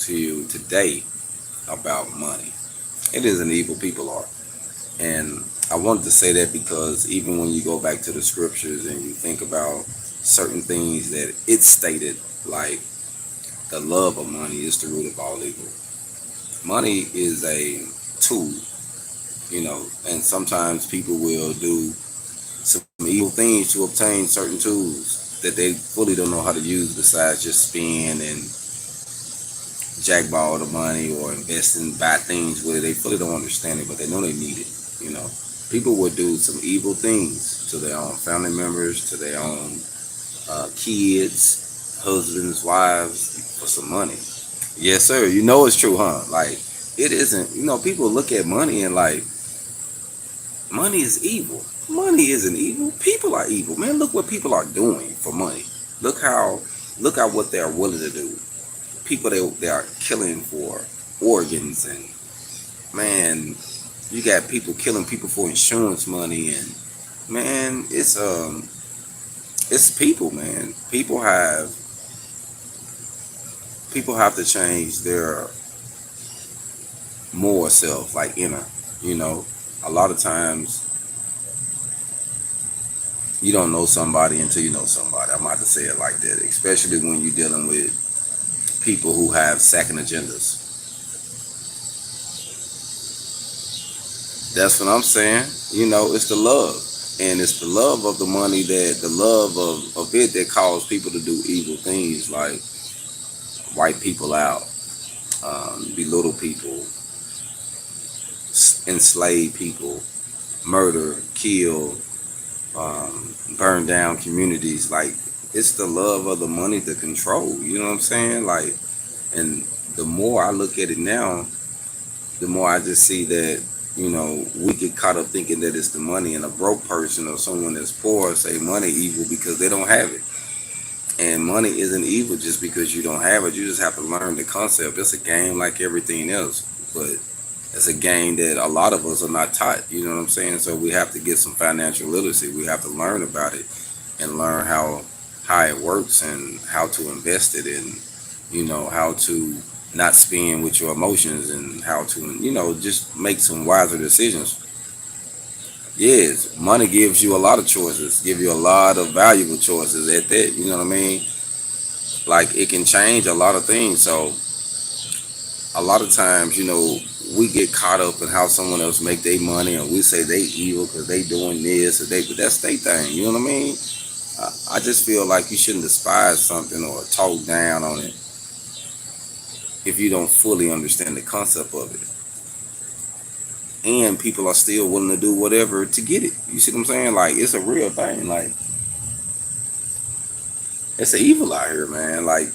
to you today about money. It is an evil people are. And I wanted to say that because even when you go back to the scriptures and you think about certain things that it stated, like the love of money is the root of all evil. Money is a tool, and sometimes people will do some evil things to obtain certain tools that they fully don't know how to use besides just spend and jackball the money or invest in buy things with it. They fully don't understand it, but they know they need it. You know, people would do some evil things to their own family members, to their own kids, husbands, wives for some money. Yes, sir. You know it's true, huh? Like it isn't. People look at money and like money is evil. Money isn't evil. People are evil, man. Look what people are doing for money. Look how look at what they are willing to do. People they are killing for organs and man, you got people killing people for insurance money and man, it's people, man. People have to change their more self, like inner. You know, a lot of times you don't know somebody until you know somebody. I'm about to say it like that, especially when you're dealing with people who have second agendas. That's what I'm saying. It's the love. And it's the love of the money the love of it that cause people to do evil things like wipe people out, belittle people, enslave people, murder, kill, burn down communities. Like, it's the love of the money to control. You know what I'm saying? Like, and the more I look at it now, the more I just see that we get caught up thinking that it's the money, and a broke person or someone that's poor say money evil because they don't have it. And money isn't evil just because you don't have it. You just have to learn the concept. It's a game like everything else, but it's a game that a lot of us are not taught. You know what I'm saying? So we have to get some financial literacy. We have to learn about it and learn how it works and how to invest it and how to not spend with your emotions and how to just make some wiser decisions. Yes, money gives you a lot of choices, give you a lot of valuable choices at that. You know what I mean? Like it can change a lot of things. So a lot of times, we get caught up in how someone else make their money, and we say they evil because they doing this or they, but that's their thing. You know what I mean? I just feel like you shouldn't despise something or talk down on it if you don't fully understand the concept of it. And people are still willing to do whatever to get it. You see what I'm saying? Like it's a real thing. Like it's an evil out here, man. Like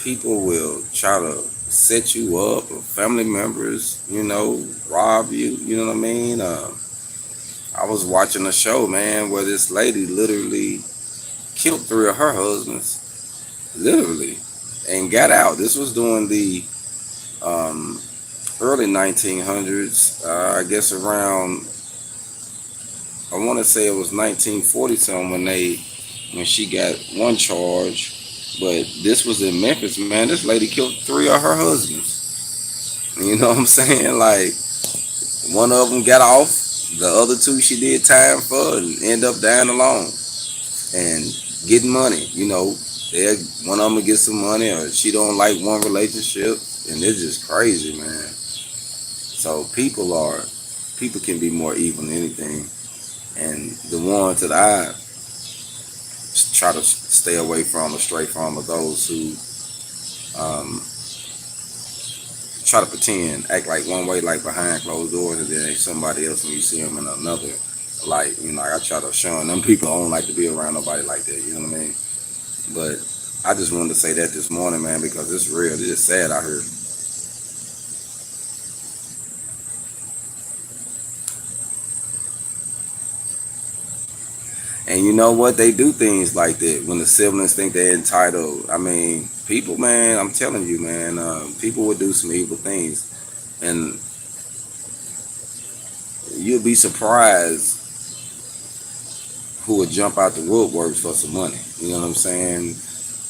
people will try to set you up or family members, rob you. You know what I mean? I was watching a show, man, where this lady literally killed three of her husbands, literally, and got out. This was during the um, early 1900s, I guess around, I want to say it was 1940 something when she got one charge, but this was in Memphis, man. This lady killed three of her husbands. You know what I'm saying? Like one of them got off, the other two she did time for and end up dying alone and getting money. They one of them will get some money or she don't like one relationship, and it's just crazy, man. So people can be more evil than anything, and the ones that I try to stay away from or stray from are those who um, try to pretend, act like one way, like behind closed doors, and then they somebody else when you see them in another light. I try to shun them people. I don't like to be around nobody like that. You know what I mean? But I just wanted to say that this morning, man, because it's real. It's just sad out here. And you know what? They do things like that when the siblings think they're entitled. I mean, people, man, I'm telling you, man, people would do some evil things. And you'll be surprised who would jump out the woodworks for some money. You know what I'm saying?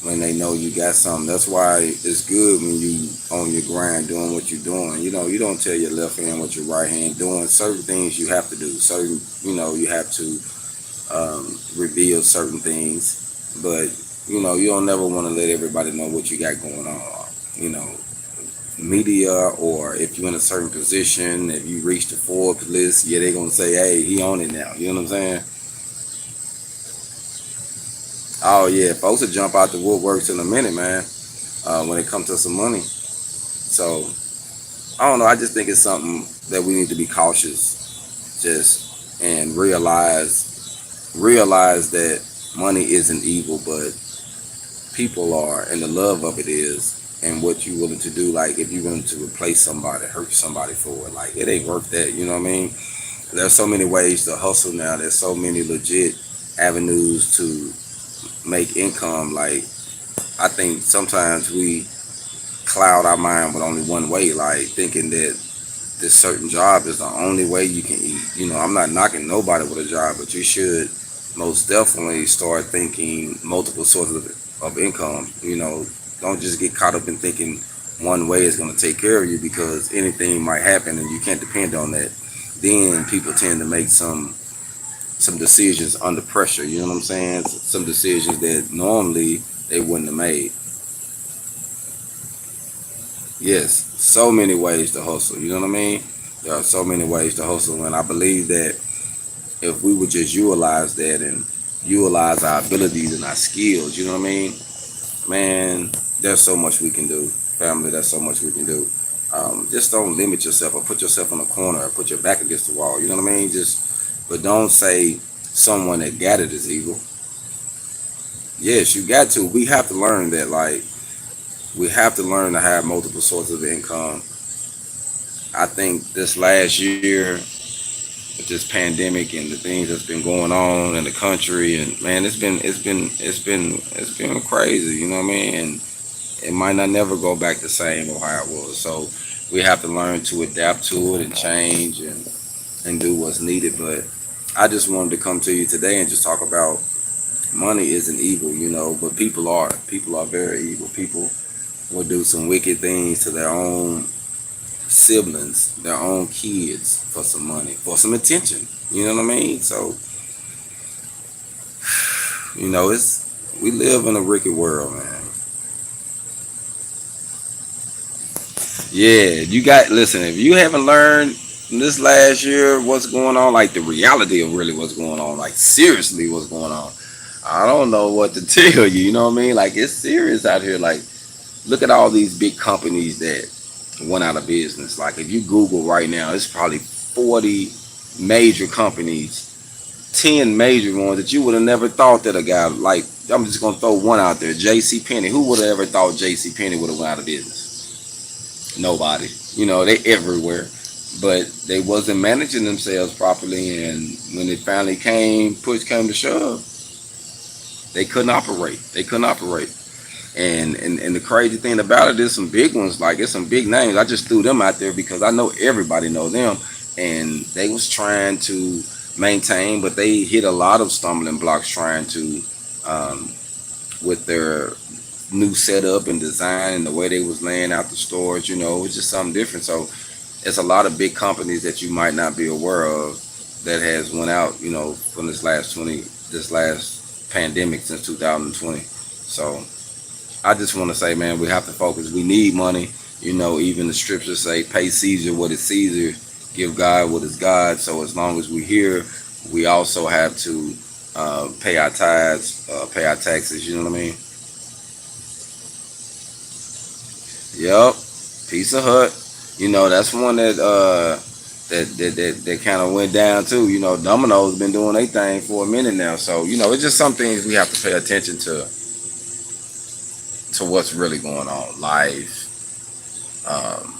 when they know you got something. That's why it's good when you on your grind doing what you're doing. You don't tell your left hand what your right hand doing. Certain things you have to do. Certain, you have to reveal certain things, but you don't never want to let everybody know what you got going on. You know, media, or if you're in a certain position, if you reach the Forbes list, yeah, they're gonna say, "Hey, he on it now." You know what I'm saying? Oh yeah, folks will jump out the woodworks in a minute, man. When it comes to some money, so I don't know. I just think it's something that we need to be cautious, just and realize that money isn't evil, but people are, and the love of it is, and what you willing to do. Like if you're willing to replace somebody, hurt somebody for it, like it ain't worth that. You know what I mean? There's so many ways to hustle now. There's so many legit avenues to make income. Like I think sometimes we cloud our mind with only one way, like thinking that this certain job is the only way you can eat. I'm not knocking nobody with a job, but you should most definitely start thinking multiple sources of income. Don't just get caught up in thinking one way is going to take care of you, because anything might happen and you can't depend on that. Then people tend to make some decisions under pressure. You know what I'm saying? Some decisions that normally they wouldn't have made. Yes, so many ways to hustle. You know what I mean? There are so many ways to hustle, and I believe that if we would just utilize that and utilize our abilities and our skills, you know what I mean? Man, there's so much we can do. Family, there's so much we can do. Just don't limit yourself or put yourself in a corner or put your back against the wall. You know what I mean? But don't say someone that got it is evil. Yes, you got to. We have to learn that. Like we have to learn to have multiple sources of income. I think this last year with this pandemic and the things that's been going on in the country, and man, it's been crazy. You know what I mean? And it might not never go back the same or how it was. So we have to learn to adapt to it and change and do what's needed. But I just wanted to come to you today and just talk about money isn't evil, but people are. People are very evil. People will do some wicked things to their own siblings, their own kids for some money, for some attention. You know what I mean? So, it's we live in a wicked world, man. Yeah, you got listen, if you haven't learned this last year what's going on, like the reality of really what's going on, like seriously what's going on. I don't know what to tell you, you know what I mean? Like it's serious out here. Like look at all these big companies that went out of business. Like if you Google right now, it's probably 40 major companies, 10 major ones that you would have never thought that a guy like, I'm just gonna throw one out there, JC Penney. Who would have ever thought JC Penney would have went out of business? Nobody. They everywhere. But they wasn't managing themselves properly, and when it finally push came to shove, they couldn't operate. They couldn't operate. And the crazy thing about it is some big ones, like it's some big names. I just threw them out there because I know everybody know them, and they was trying to maintain, but they hit a lot of stumbling blocks trying to, um, with their new setup and design and the way they was laying out the stores. It was just something different. So it's a lot of big companies that you might not be aware of that has went out, from this last pandemic since 2020. So I just want to say, man, we have to focus. We need money. Even the scriptures say, pay Caesar what is Caesar, give God what is God. So as long as we're here, we also have to pay our tithes, pay our taxes. You know what I mean? Yep. Pizza Hut. That's one that kind of went down too. Domino's been doing their thing for a minute now. So it's just some things we have to pay attention to what's really going on. Life. Um,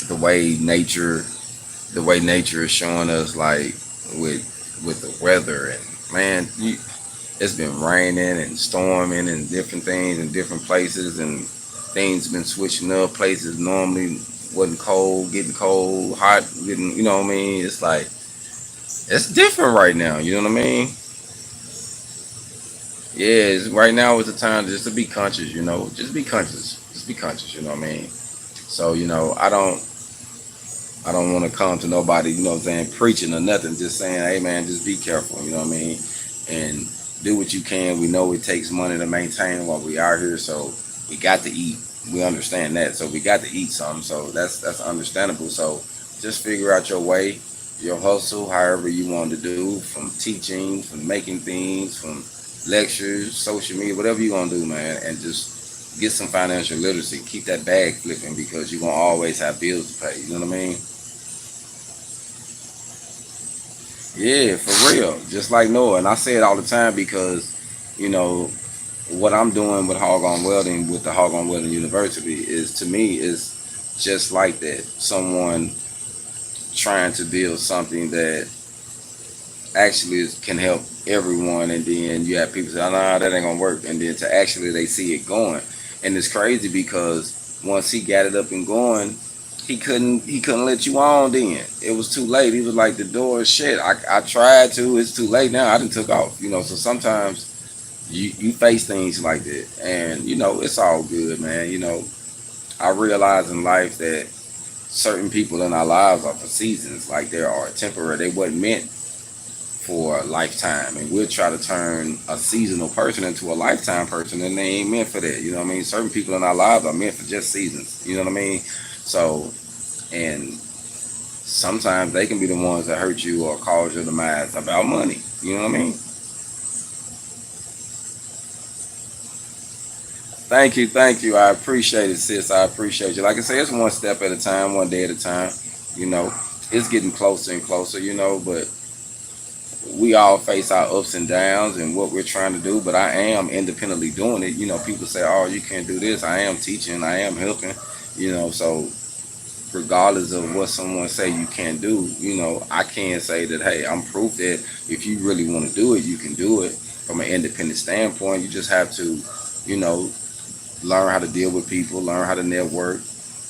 the way nature is showing us, like with the weather, and man, it's been raining and storming and different things in different places, and things been switching up. Places normally wasn't cold, getting cold, hot, getting, you know what I mean? It's like it's different right now. You know what I mean? Yeah, right now is the time just to be conscious, just be conscious. Just be conscious, you know what I mean? So, I don't want to come to nobody, what I'm saying, preaching or nothing, just saying, hey man, just be careful, you know what I mean? And do what you can. We know it takes money to maintain while we are here, so we got to eat. We understand that. So we got to eat something. So that's understandable. So just figure out your way, your hustle, however you want to do, from teaching, from making things, from lectures, social media, whatever you gonna do, man, and just get some financial literacy. Keep that bag flipping because you're gonna always have bills to pay. You know what I mean? Yeah, for real. Just like Noah. And I say it all the time because, you know, what I'm doing with HogOn Welding with the HogOn Welding University is, to me, is just like that. Someone trying to build something that actually can help everyone, and then you have people say, "Oh, nah, that ain't gonna work," and then to actually they see it going, and it's crazy because once he got it up and going, he couldn't let you on. Then it was too late. He was like, "The door is shut. I tried to. It's too late now. I done took off." So sometimes you face things like that, and it's all good, man. I realize in life that certain people in our lives are for seasons, like they are temporary. They wasn't meant for a lifetime, and we'll try to turn a seasonal person into a lifetime person, and they ain't meant for that. You know what I mean? Certain people in our lives are meant for just seasons. You know what I mean? So, and sometimes they can be the ones that hurt you or cause your demise about money. You know what I mean? Thank you. I appreciate it, sis. I appreciate you. Like I say, it's one step at a time, one day at a time. You know, it's getting closer and closer. But we all face our ups and downs and what we're trying to do. But I am independently doing it. People say, "Oh, you can't do this." I am teaching. I am helping. So regardless of what someone say you can't do, I can say that, hey, I'm proof that if you really want to do it, you can do it from an independent standpoint. You just have to, you know, learn how to deal with people, learn how to network,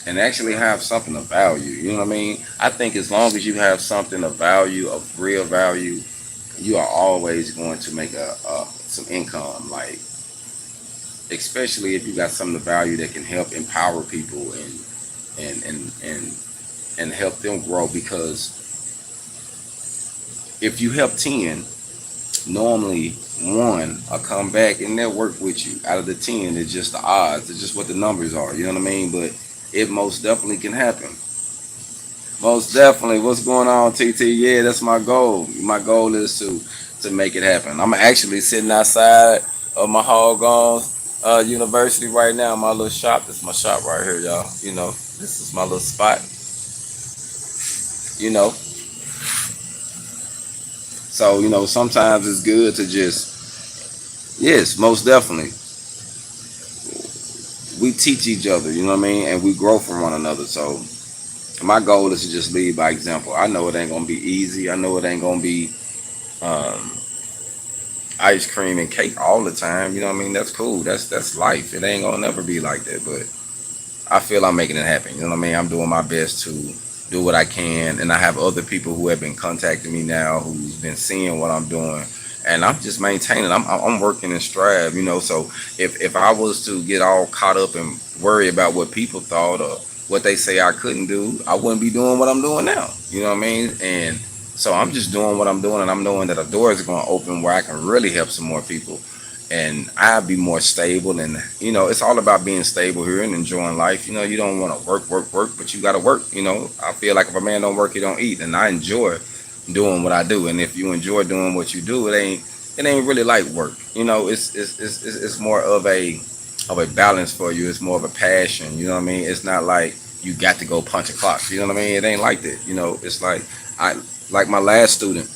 and actually have something of value. You know what I mean? I think as long as you have something of value, of real value, you are always going to make some income. Like, especially if you got something of value that can help empower people and and and and help them grow. Because if you help 10, normally one will come back and they'll work with you. Out of the 10, it's just the odds. It's just what the numbers are. You know what I mean? But it most definitely can happen. Most definitely. What's going on, TT? Yeah, that's my goal. My goal is to make it happen. I'm actually sitting outside of my HogOn University right now. My little shop. This is my shop right here, y'all. This is my little spot. You know, so sometimes it's good to just, yes, most definitely. We teach each other. You know what I mean, and we grow from one another. So my goal is to just lead by example. I know it ain't gonna be easy. I know it ain't gonna be um, ice cream and cake all the time. You know what I mean? That's cool. That's life. It ain't gonna never be like that. But I feel I'm making it happen. You know what I mean? I'm doing my best to do what I can, and I have other people who have been contacting me now, who's been seeing what I'm doing, and I'm just maintaining. I'm working and strive. So if I was to get all caught up and worry about what people thought or what they say I couldn't do, I wouldn't be doing what I'm doing now. You know what I mean? And so I'm just doing what I'm doing, and I'm knowing that a door is going to open where I can really help some more people, and I'll be more stable. And it's all about being stable here and enjoying life. You don't want to work, but you got to work. I feel like if a man don't work, he don't eat, and I enjoy doing what I do. And if you enjoy doing what you do, it ain't really like work. It's more of a balance for you. It's more of a passion. You know what I mean? It's not like you got to go punch a clock. You know what I mean? It ain't like that. It's I like my last student.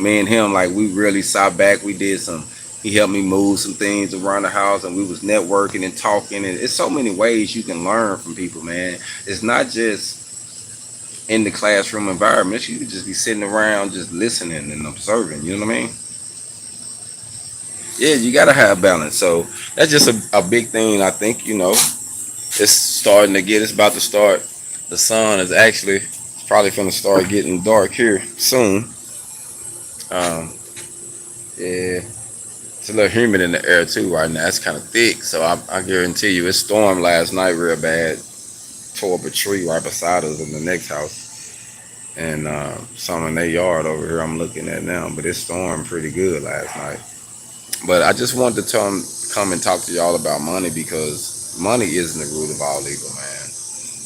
Me and him, like, we really sat back. We did some. He helped me move some things around the house, and we was networking and talking. And it's so many ways you can learn from people, man. It's not just in the classroom environment. You can just be sitting around, just listening and observing. You know what I mean? Yeah, you gotta have balance. So that's just a big thing. I think it's starting to get. It's about to start. The sun is actually probably going to start getting dark here soon. Um, yeah. It's a little humid in the air too right now. It's kind of thick, so I guarantee you, it stormed last night real bad. Tore up a tree right beside us in the next house, and some in their yard over here I'm looking at now. But it stormed pretty good last night. But I just wanted to come and talk to y'all about money because money isn't the root of all evil, man.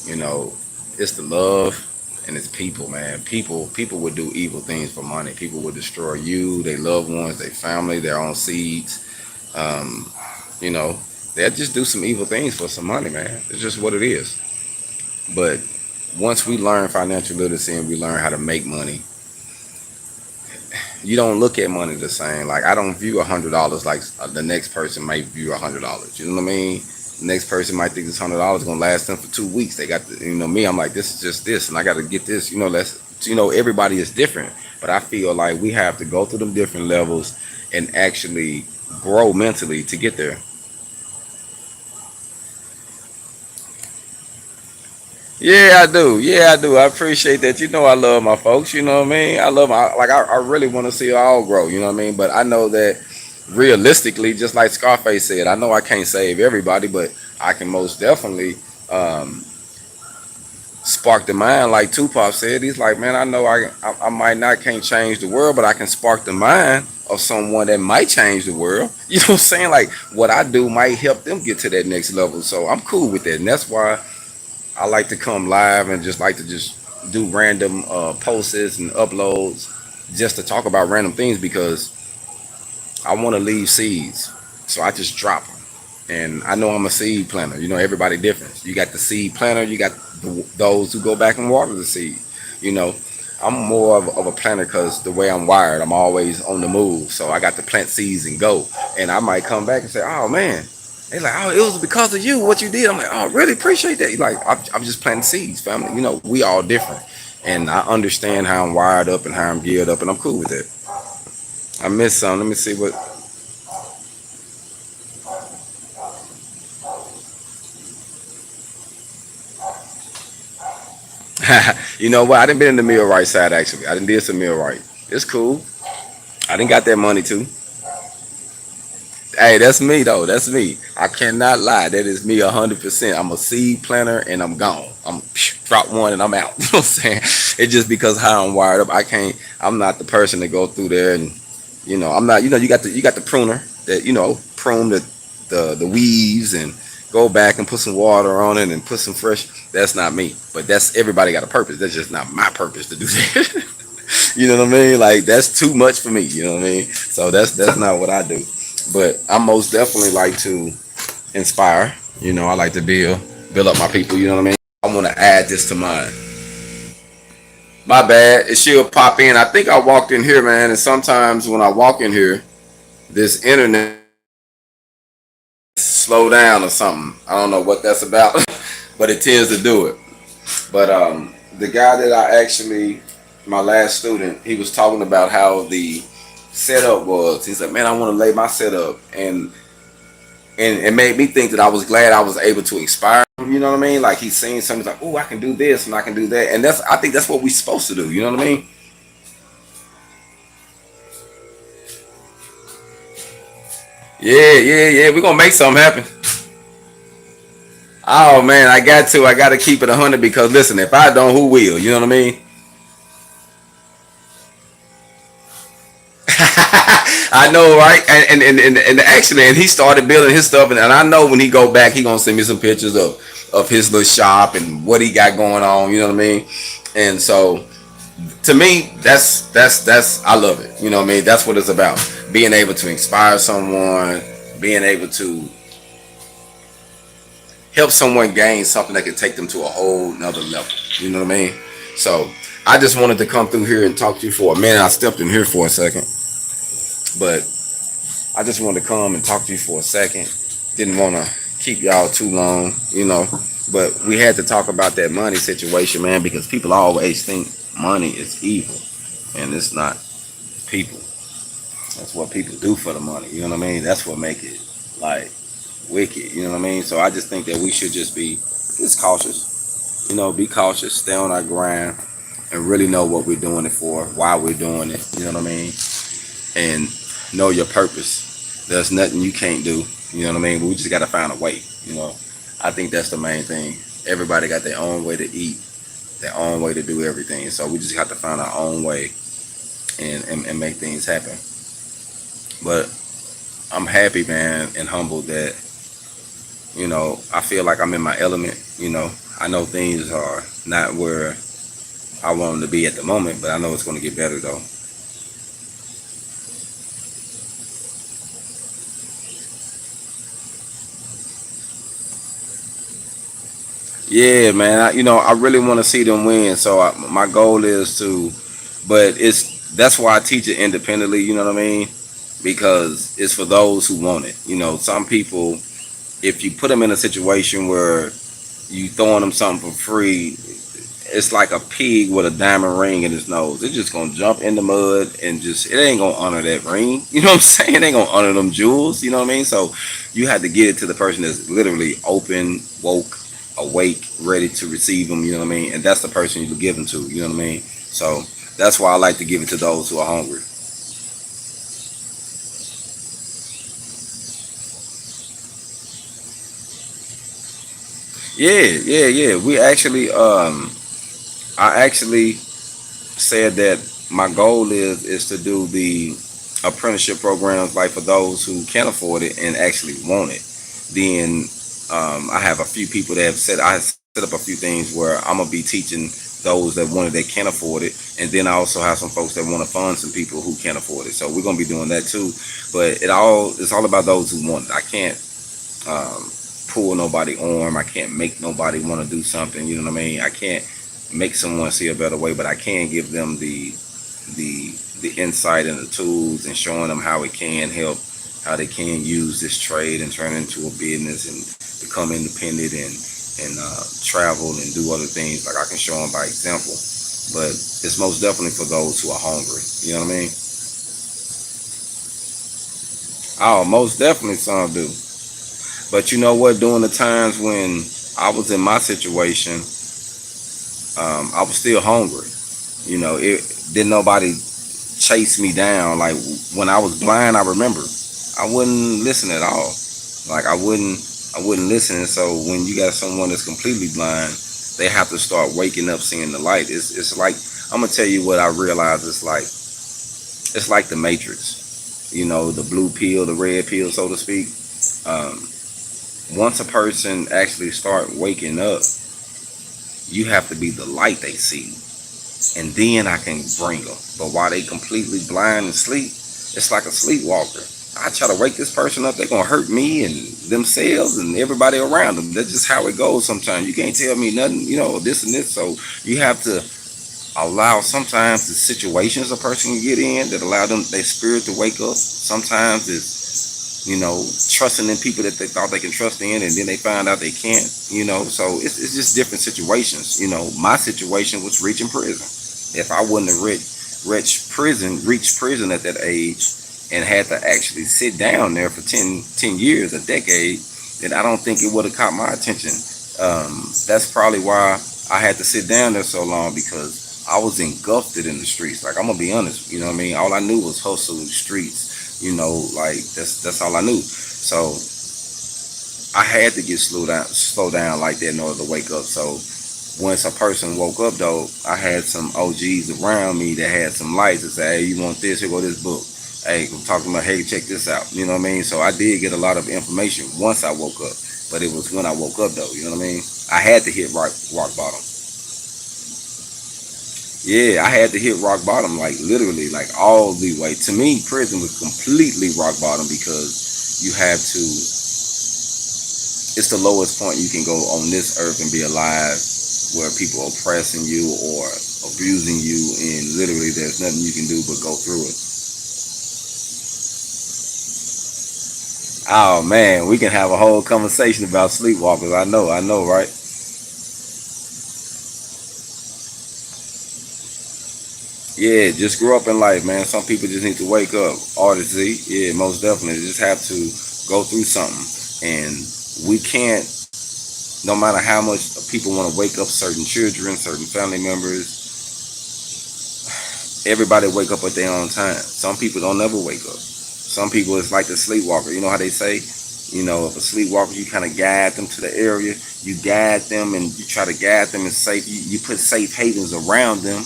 You know, it's the love and it's people, man. People would do evil things for money. People would destroy you, their loved ones, their family, their own seeds. Um, you know, they'll just do some evil things for some money, man. It's just what it is. But once we learn financial literacy and we learn how to make money, you don't look at money the same. Like I don't view $100 like the next person might view $100. You know what I mean? The next person might think this $100 gonna last them for 2 weeks. They got the, me. I'm like, this is just this, and I got to get this. Everybody is different, but I feel like we have to go through them different levels and actually grow mentally to get there. Yeah, I do. Yeah, I do. I appreciate that. I love my folks. You know what I mean? I love my, like, I really want to see it all grow. You know what I mean? But I know that realistically, just like Scarface said, I know I can't save everybody, but I can most definitely um, spark the mind. Like Tupac said, he's like, man, I know I might not can't change the world, but I can spark the mind of someone that might change the world. You know what I'm saying? Like what I do might help them get to that next level. So I'm cool with that, and that's why I like to come live and just like to just do random posts and uploads just to talk about random things because I want to leave seeds. So I just drop them. And I know I'm a seed planter. Everybody different. You got the seed planter, you got those who go back and water the seed. You know, I'm more of a planter because the way I'm wired, I'm always on the move. So I got to plant seeds and go. And I might come back and say, oh man, they like, oh, it was because of you, what you did. I'm like, oh, really appreciate that. Like, I'm just planting seeds, family. We all different. And I understand how I'm wired up and how I'm geared up, and I'm cool with it. I missed some. Let me see what. You know what? I didn't been in the meal right side, actually. I didn't did some meal right. It's cool. I didn't got that money, too. Hey, that's me though. That's me. I cannot lie. That is me 100%. I'm a seed planter and I'm gone. I'm drop one and I'm out. You know what I'm saying? It's just because how I'm wired up. I can't. I'm not the person to go through there and I'm not. You got the pruner that prune the weaves and go back and put some water on it and put some fresh. That's not me. But that's everybody got a purpose. That's just not my purpose to do that. You know what I mean? Like that's too much for me. You know what I mean? So that's not what I do. But I most definitely like to inspire. I like to build up my people. You know what I mean? I want to add this to mine. My bad. It should pop in. I think I walked in here, man. And sometimes when I walk in here, this internet slow down or something. I don't know what that's about, but it tends to do it. But the guy that my last student, he was talking about how the setup was. He's like, man, I want to lay my setup, and it made me think that I was glad I was able to inspire him. You know what I mean? Like he's saying something like, oh, I can do this and I can do that, and I think that's what we're supposed to do. You know what I mean? Yeah, yeah, yeah. We're gonna make something happen. Oh man, I got to keep it 100 because listen, if I don't, who will? You know what I mean? I know, right? And actually, and he started building his stuff, and I know when he go back, he gonna send me some pictures of his little shop and what he got going on. You know what I mean? And so, to me, that's I love it. You know what I mean? That's what it's about. Being able to inspire someone, being able to help someone gain something that can take them to a whole nother level. You know what I mean? So I just wanted to come through here and talk to you for a minute. I stepped in here for a second, but I just wanted to come and talk to you for a second. Didn't want to keep y'all too long, but we had to talk about that money situation, man, because people always think money is evil, and it's not. People. That's what people do for the money. You know what I mean? That's what make it like wicked. You know what I mean? So I just think that we should just be just cautious. Be cautious, stay on our grind, and really know what we're doing it for, why we're doing it. You know what I mean? And know your purpose. There's nothing you can't do. You know what I mean? But we just got to find a way. You know, I think that's the main thing. Everybody got their own way to eat, their own way to do everything. So we just have to find our own way and make things happen. But I'm happy, man, and humbled that, I feel like I'm in my element. I know things are not where I want them to be at the moment, but I know it's going to get better though. Yeah, man. I really want to see them win. So my goal is to, but that's why I teach it independently. You know what I mean? Because it's for those who want it. Some people, if you put them in a situation where you throwing them something for free, it's like a pig with a diamond ring in his nose. It's just gonna jump in the mud and it ain't gonna honor that ring. You know what I'm saying? It ain't gonna honor them jewels. You know what I mean? So you have to get it to the person that's literally open, woke, awake, ready to receive them. You know what I mean? And that's the person you give them to. You know what I mean? So that's why I like to give it to those who are hungry. Yeah, yeah, yeah. I actually said that my goal is to do the apprenticeship programs like for those who can't afford it and actually want it. Then I have a few people that have set up a few things where I'm gonna be teaching those that want it that can't afford it, and then I also have some folks that want to fund some people who can't afford it. So we're gonna be doing that too. But it's all about those who want it. I can't um, pull nobody arm. I can't make nobody want to do something. You know what I mean? I can't make someone see a better way, but I can give them the insight and the tools and showing them how it can help, how they can use this trade and turn it into a business and become independent and travel and do other things. Like I can show them by example, but it's most definitely for those who are hungry. You know what I mean? Oh, most definitely some do. But you know what? During the times when I was in my situation, I was still hungry. It didn't nobody chase me down. Like when I was blind, I remember I wouldn't listen at all. Like I wouldn't listen. And so when you got someone that's completely blind, they have to start waking up, seeing the light. It's like I'm gonna tell you what I realize. It's like the Matrix. The blue pill, the red pill, so to speak. Um, Once a person actually start waking up, you have to be the light they see, and then I can bring them. But while they completely blind and sleep, it's like a sleepwalker. I try to wake this person up, they're gonna hurt me and themselves and everybody around them. That's just how it goes. Sometimes you can't tell me nothing, this and this. So you have to allow sometimes the situations a person can get in that allow them their spirit to wake up. Sometimes it's trusting in people that they thought they can trust in, and then they find out they can't. So it's just different situations. My situation was reaching prison. If I wouldn't have reached prison at that age, and had to actually sit down there for 10 years, a decade, then I don't think it would have caught my attention. That's probably why I had to sit down there so long, because I was engulfed in the streets. Like I'm gonna be honest, you know what I mean? All I knew was hustle in the streets. Like that's all I knew. So I had to get slow down like that in order to wake up. So once a person woke up though, I had some OGs around me that had some lights that say, hey, you want this? Here go this book. Hey, I'm talking about, hey, check this out. You know what I mean? So I did get a lot of information once I woke up. But it was when I woke up though, you know what I mean? I had to hit rock bottom. Yeah, I had to hit rock bottom, like literally, like all the way. To me, prison was completely rock bottom, because you have to, it's the lowest point you can go on this earth and be alive, where people are oppressing you or abusing you, and literally there's nothing you can do but go through it. Oh man, we can have a whole conversation about sleepwalkers. I know, right? Yeah, just grow up in life, man. Some people just need to wake up. Artist Z, yeah, most definitely. Just have to go through something. And we can't, no matter how much people want to wake up certain children, certain family members, everybody wake up at their own time. Some people don't never wake up. Some people it's like the sleepwalker. You know how they say, you know, if a sleepwalker, you kind of guide them to the area. You guide them and you try to guide them in safe. You put safe havens around them,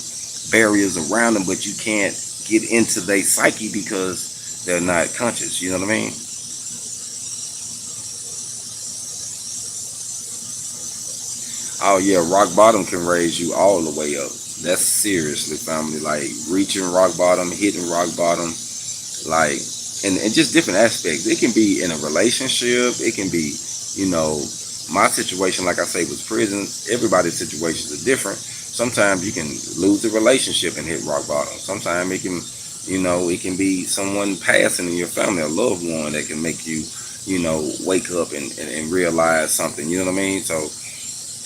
barriers around them, but you can't get into their psyche because they're not conscious. You know what I mean? Oh yeah, rock bottom can raise you all the way up. That's seriously, family. Like reaching rock bottom, hitting rock bottom, like, and just different aspects. It can be in a relationship. It can be, you know, my situation, like I say, was prisons. Everybody's situations are different. Sometimes you can lose a relationship and hit rock bottom. Sometimes it can, you know, it can be someone passing in your family, a loved one that can make you, you know, wake up and realize something. You know what I mean? So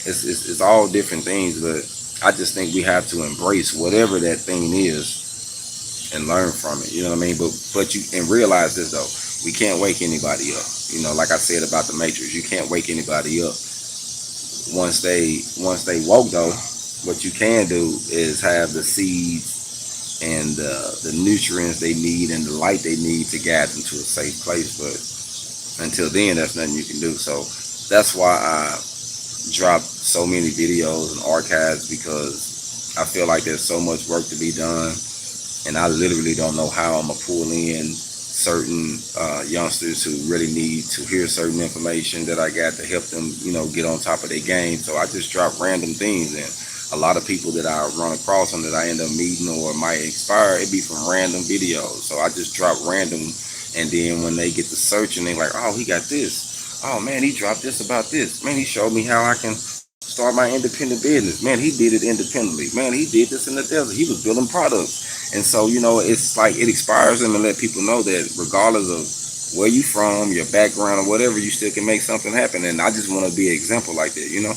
it's all different things, but I just think we have to embrace whatever that thing is and learn from it. You know what I mean? But you and realize this though, we can't wake anybody up. You know, like I said about the Matrix, you can't wake anybody up. Once they woke though, what you can do is have the seeds and the nutrients they need and the light they need to guide them to a safe place. But until then, there's nothing you can do. So that's why I drop so many videos and archives, because I feel like there's so much work to be done, and I literally don't know how I'm gonna pull in certain youngsters who really need to hear certain information that I got to help them, you know, get on top of their game. So I just drop random things, and a lot of people that I run across and that I end up meeting or might inspire, it be from random videos. So I just drop random, and then when they get to searching, they like, oh, he got this. Oh man, he dropped this about this. Man, he showed me how I can start my independent business. Man, he did it independently. Man, he did this in the desert. He was building products. And so, you know, it's like it inspires them and let people know that regardless of where you from, your background or whatever, you still can make something happen. And I just want to be an example like that, you know?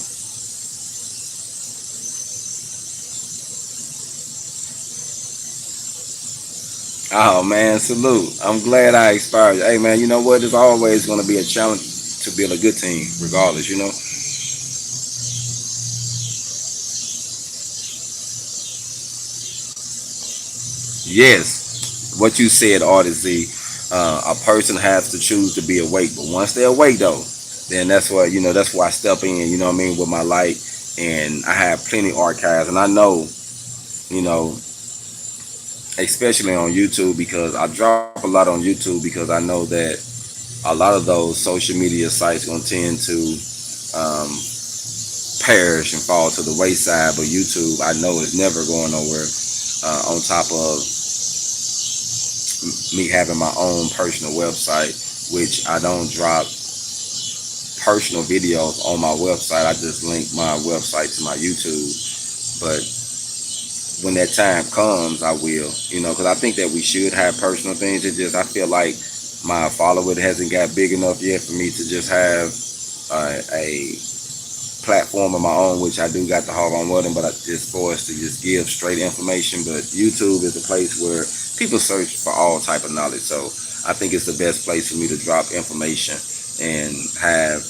Oh man, salute. I'm glad I inspired you. Hey man, you know what? There's always going to be a challenge to build a good team, regardless, you know? Yes, what you said, Artist Z. A person has to choose to be awake, but once they're awake, though, then that's what, you know. That's why I step in. You know what I mean, with my light, and I have plenty of archives, and I know, you know, especially on YouTube, because I drop a lot on YouTube, because I know that a lot of those social media sites gonna tend to um, perish and fall to the wayside, but YouTube, I know, is never going nowhere. On top of me having my own personal website, which I don't drop personal videos on my website. I just link my website to my YouTube. But when that time comes, I will, you know, because I think that we should have personal things. It just, I feel like my follower hasn't got big enough yet for me to just have a platform of my own, which I do got the HogOn Welding, but it's for us to just give straight information. But YouTube is a place where people search for all type of knowledge. So I think it's the best place for me to drop information and have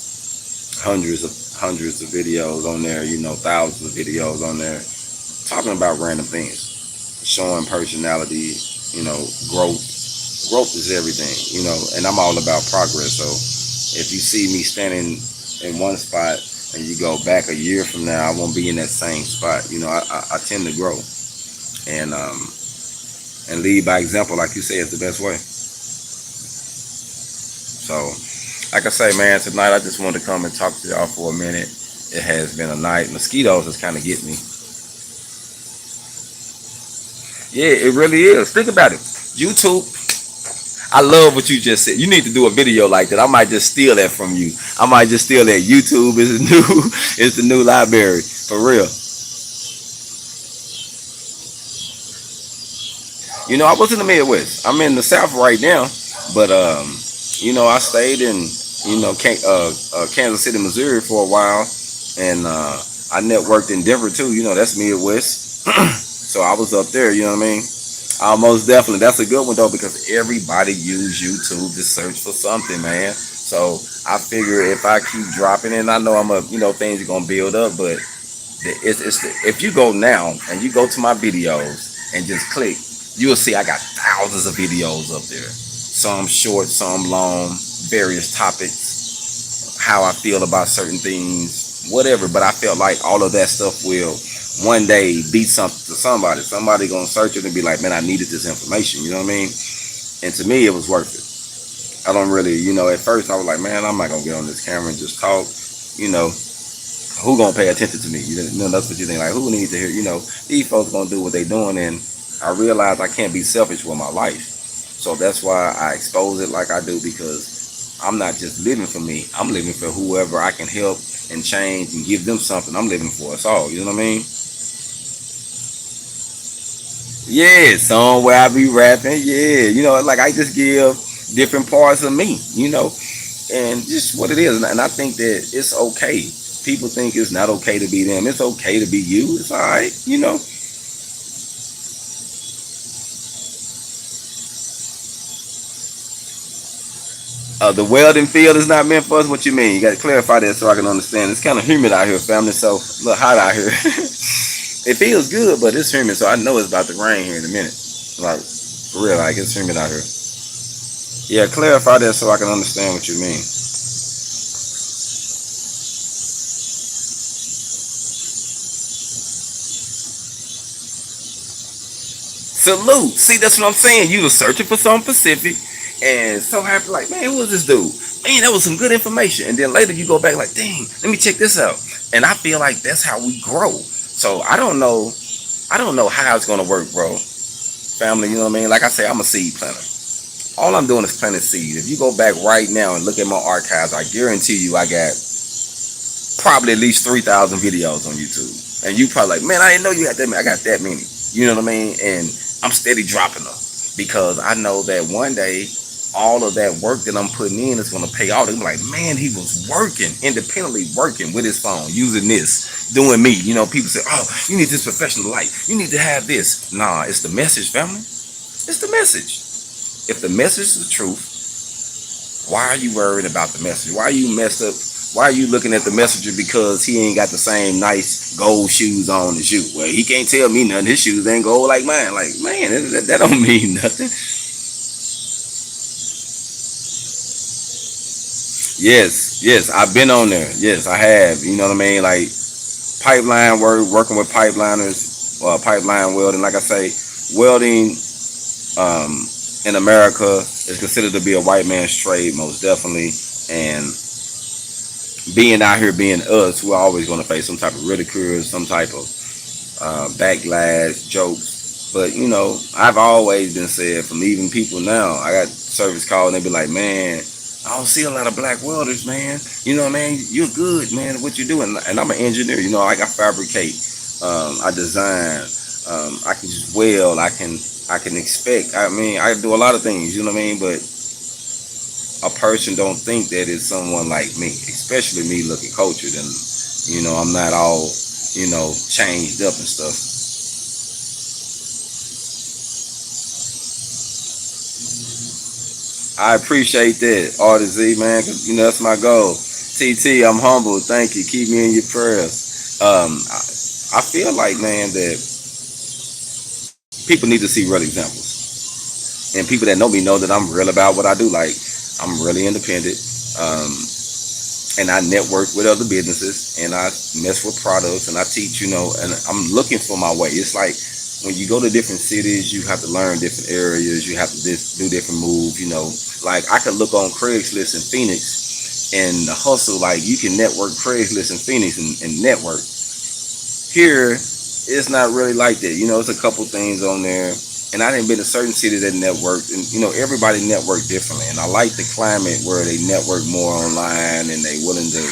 hundreds of videos on there, you know, thousands of videos on there talking about random things, showing personality, you know, growth. Growth is everything, you know, and I'm all about progress. So if you see me standing in one spot and you go back a year from now, I won't be in that same spot. You know, I tend to grow, and lead by example, like you say, is the best way. So, like I say, man, tonight I just wanted to come and talk to y'all for a minute. It has been a night. Mosquitoes is kind of getting me. Yeah, it really is. Think about it. YouTube. I love what you just said. You need to do a video like that. I might just steal that from you. I might just steal that. YouTube is the new, is the new library for real. You know, I was in the Midwest. I'm in the South right now, but you know, I stayed in, you know, Kansas City, Missouri for a while, and I networked in Denver too. You know, that's Midwest. So I was up there. You know what I mean? Most definitely. That's a good one though, because everybody use YouTube to search for something, man. So I figure if I keep dropping it, I know you know, things are gonna build up. But if you go now and you go to my videos and just click, you'll see I got thousands of videos up there. some short, some long, various topics, how I feel about certain things, whatever. But I felt like all of that stuff will one day be something to somebody. Somebody gonna search it and be like, man, I needed this information. You know what I mean? And to me, it was worth it. I don't really, at first I was like, man, I'm not gonna get on this camera and just talk. You know, who gonna pay attention to me? That's what you think. Like, who needs to hear? These folks gonna do what they doing, and I realized I can't be selfish with my life. So that's why I expose it like I do, because I'm not just living for me. I'm living for whoever I can help and change and give them something. I'm living for us all. You know what I mean? Yeah, somewhere I be rapping. Yeah, like I just give different parts of me. And just what it is. And I think that it's okay. People think it's not okay to be them. It's okay to be you. It's all right. The welding field is not meant for us. What you mean? You got to clarify that so I can understand. It's kind of humid out here, family. So a little hot out here. It feels good, but it's humid. So I know it's about to rain here in a minute. Like, for real, like it's humid out here. Yeah, clarify that so I can understand what you mean. Salute. See, that's what I'm saying. You were searching for something specific and so happy, like, man, who is this dude? Man, that was some good information. And then later you go back like, dang, let me check this out. And I feel like that's how we grow. So I don't know how it's gonna work, bro. Family, you know what I mean? Like I say, I'm a seed planter. All I'm doing is planting seeds. If you go back right now and look at my archives, I guarantee you I got probably at least 3,000 videos on YouTube. And you probably like, man, I didn't know you had that many. I got that many. You know what I mean? And I'm steady dropping them because I know that one day all of that work that I'm putting in is going to pay off. They're like, man, he was working, independently working with his phone, using this, doing me. People say, oh, you need this professional life. You need to have this. Nah, it's the message, family. It's the message. If the message is the truth, why are you worried about the message? Why are you messed up? Why are you looking at the messenger because he ain't got the same nice gold shoes on as you? Well, he can't tell me nothing. His shoes ain't gold like mine. Like, man, that don't mean nothing. Yes, I've been on there. Yes, I have. You know what I mean? Like pipeline work, working with pipeliners, pipeline welding. Like I say, welding in America is considered to be a white man's trade, most definitely. And being out here, being us, we're always going to face some type of ridicule, some type of backlash, jokes. But I've always been said from even people now. I got service call and they be like, man, I don't see a lot of black welders, man. You know what I mean? You're good, man, at what you're doing. And I'm an engineer. Like I fabricate, I design, I can just weld, I can expect. I mean, I do a lot of things, you know what I mean? But a person don't think that it's someone like me, especially me looking cultured and, I'm not all, changed up and stuff. I appreciate that, Artist Z, man, 'cause, that's my goal. TT, I'm humble. Thank you. Keep me in your prayers. I feel like, man, that people need to see real examples. And people that know me know that I'm real about what I do. Like, I'm really independent. And I network with other businesses and I mess with products and I teach, and I'm looking for my way. It's like when you go to different cities, you have to learn different areas. You have to do different moves, Like I could look on Craigslist in Phoenix and the hustle, like you can network Craigslist in Phoenix and network. Here, it's not really like that. It's a couple things on there. And I didn't been to certain cities that networked, and everybody network differently. And I like the climate where they network more online and they willing to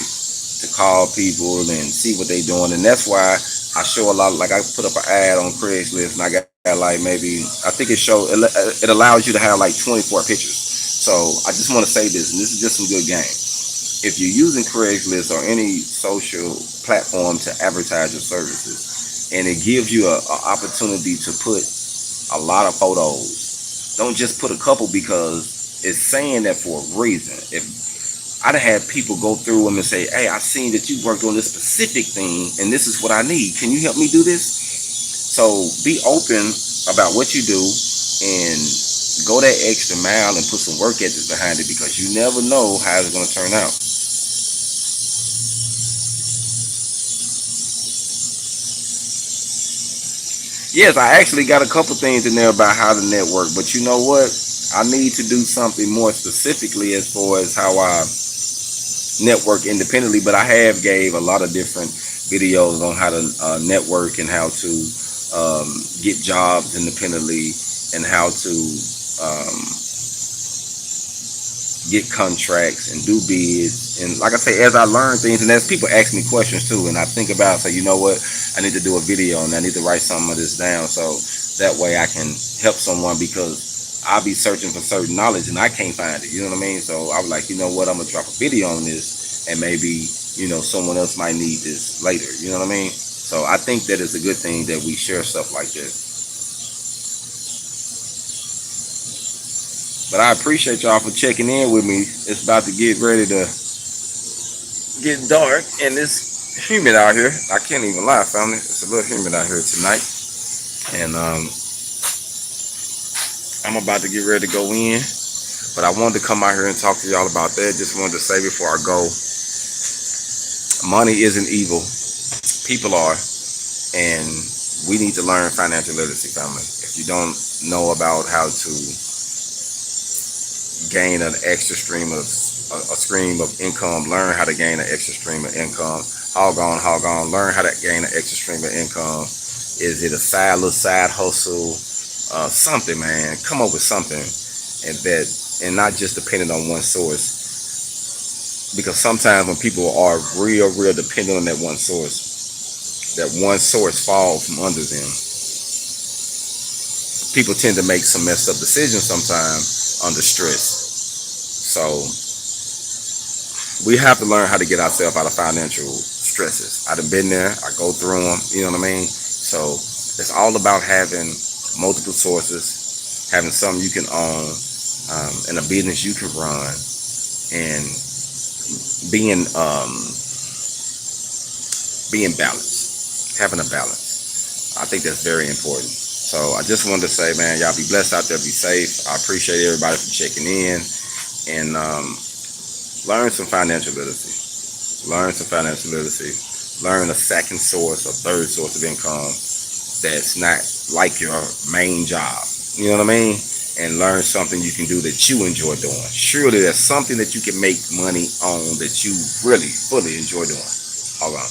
call people and see what they doing. And that's why I show a lot. Like I put up an ad on Craigslist, and I got like maybe I think it allows you to have like 24 pictures. So I just want to say this, and this is just some good game. If you're using Craigslist or any social platform to advertise your services, and it gives you an opportunity to put a lot of photos. Don't just put a couple because it's saying that for a reason. If I'd have had people go through them and say, hey, I seen that you worked on this specific thing and this is what I need. Can you help me do this? So be open about what you do and go that extra mile and put some work ethic behind it, because you never know how it's going to turn out. Yes, I actually got a couple things in there about how to network, but you know what? I need to do something more specifically as far as how I network independently. But I have gave a lot of different videos on how to network, and how to get jobs independently, and how to um, get contracts and do bids. And like I say, as I learn things, and as people ask me questions too, and I think about it, say, you know what, I need to do a video, and I need to write some of this down, so that way I can help someone, because I'll be searching for certain knowledge and I can't find it. You know what I mean? So I was like, you know what, I'm gonna drop a video on this, and maybe, someone else might need this later. You know what I mean? So I think that it's a good thing that we share stuff like this. But I appreciate y'all for checking in with me. It's about to get ready to get dark, and it's humid out here. I can't even lie, family. It's a little humid out here tonight. And I'm about to get ready to go in. But I wanted to come out here and talk to y'all about that. Just wanted to say before I go, money isn't evil. People are. And we need to learn financial literacy, family. If you don't know about how to gain an extra stream of income, learn how to gain an extra stream of income. HogOn, learn how to gain an extra stream of income. Is it a side hustle? Something, man. Come up with something, and not just dependent on one source. Because sometimes when people are real dependent on that one source falls from under them. People tend to make some messed up decisions sometimes under stress. So we have to learn how to get ourselves out of financial stresses. I've been there. I go through them. You know what I mean? So it's all about having multiple sources, having something you can own, and a business you can run, and being balanced, having a balance. I think that's very important. So I just wanted to say, man, y'all be blessed out there, be safe. I appreciate everybody for checking in, and learn some financial literacy. Learn some financial literacy. Learn a second source, a third source of income that's not like your main job. You know what I mean? And learn something you can do that you enjoy doing. Surely there's something that you can make money on that you really fully enjoy doing. Hold on.